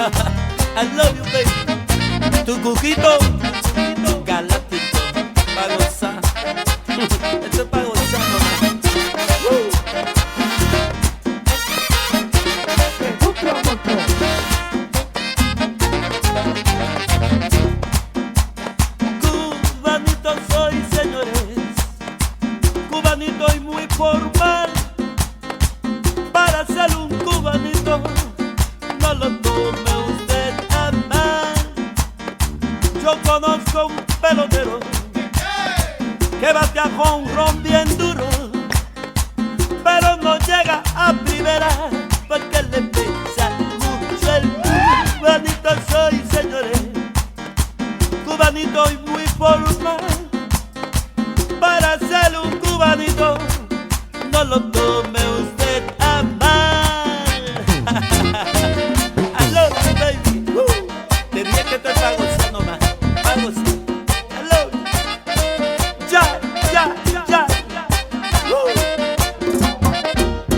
I love you, baby. Tu cuquito galáctico, pa' gozar. Esto es pa' gozar nomás. Cubanito soy, señores, cubanito y muy formal. Para ser un cubanito, no lo tome usted a mal. Yo conozco un pelotero que batea jonrón bien duro, pero no llega a primera porque le pesa mucho el cubanito soy, señores, cubanito y muy formal. Para ser un cubanito, no lo tome usted a mal. I love you, baby. Te dije que estoy pa' gozar nomás, pa' gozar. I love you. Ya, ya, ya.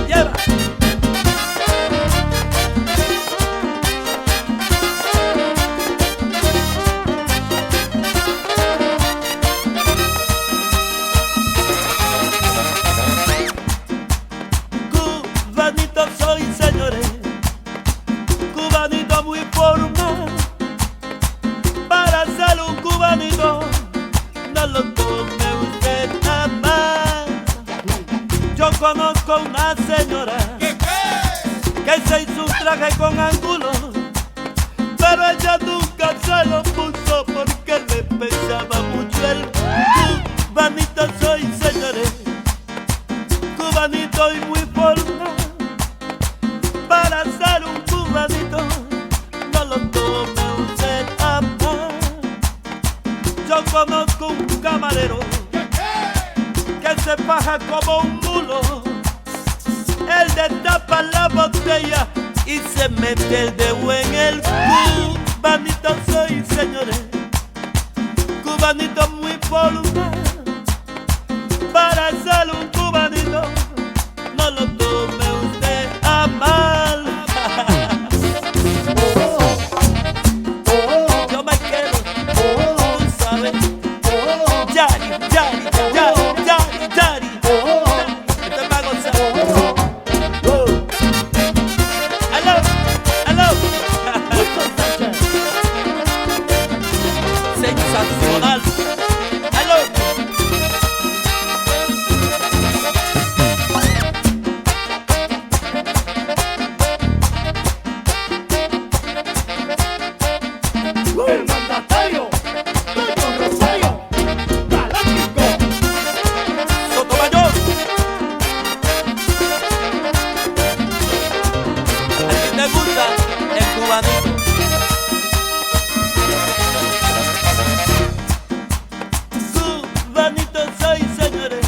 Lleva. Cubanito soy, señores, cubanito muy formal. Para ser un cubanito, no lo tome usted a mal. Yo conozco una señora que se hizo un traje con ángulos, pero ella nunca se lo puso porque le pesaba mucho el cubanito soy, señores, cubanito y muy formal. Para ser un cubanito, no lo tome usted a mal. Yo conozco un camarero que se faja como un mulo. Él destapa la botella y se mete el dedo en el cubanito soy, señores, cubanito muy formal. Para ser un cubanito, no lo tome usted a mal. Yo me quedo, tú sabes. Yari, yari, yari, yari, yari. Esto es pa' gozar. Aló. Sensacional. Aló. El mandatario, Don Rosario, galáctico. Sotomayor. ¿A ti te gusta el cubanito? Cubanito soy, señores,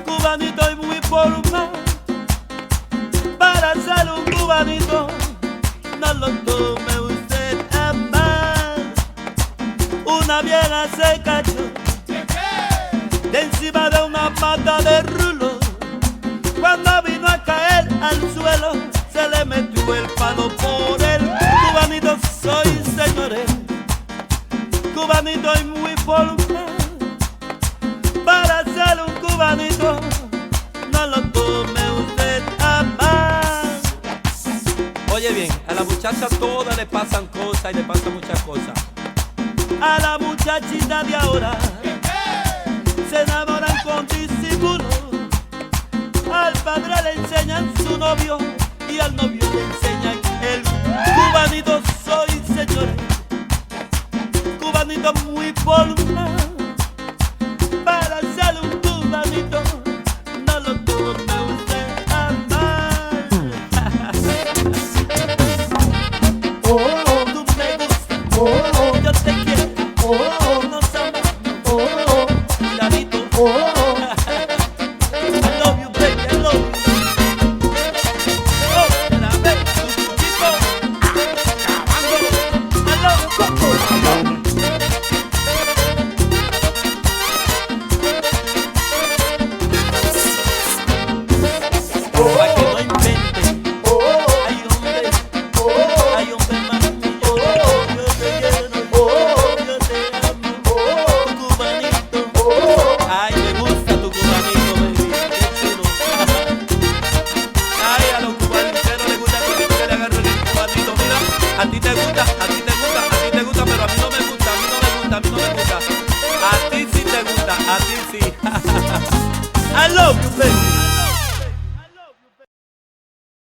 cubanito y muy formal. Para ser un cubanito, no lo tome usted a mal. Una vieja se cayó de encima de una mata de rulo. Cuando vino a caer al suelo, se le metió el palo por el cubanito soy, señores, cubanito y muy formal. Para ser un cubanito, no lo tome usted a mal. Oye bien, a la muchacha todas le pasan cosas y le pasan muchas cosas. A la muchachita de ahora se enamoran con disimulo. Al padre le enseñan su novio y al novio le enseñan el cubanito soy, señores, cubanito muy formal. Para ser un cubanito,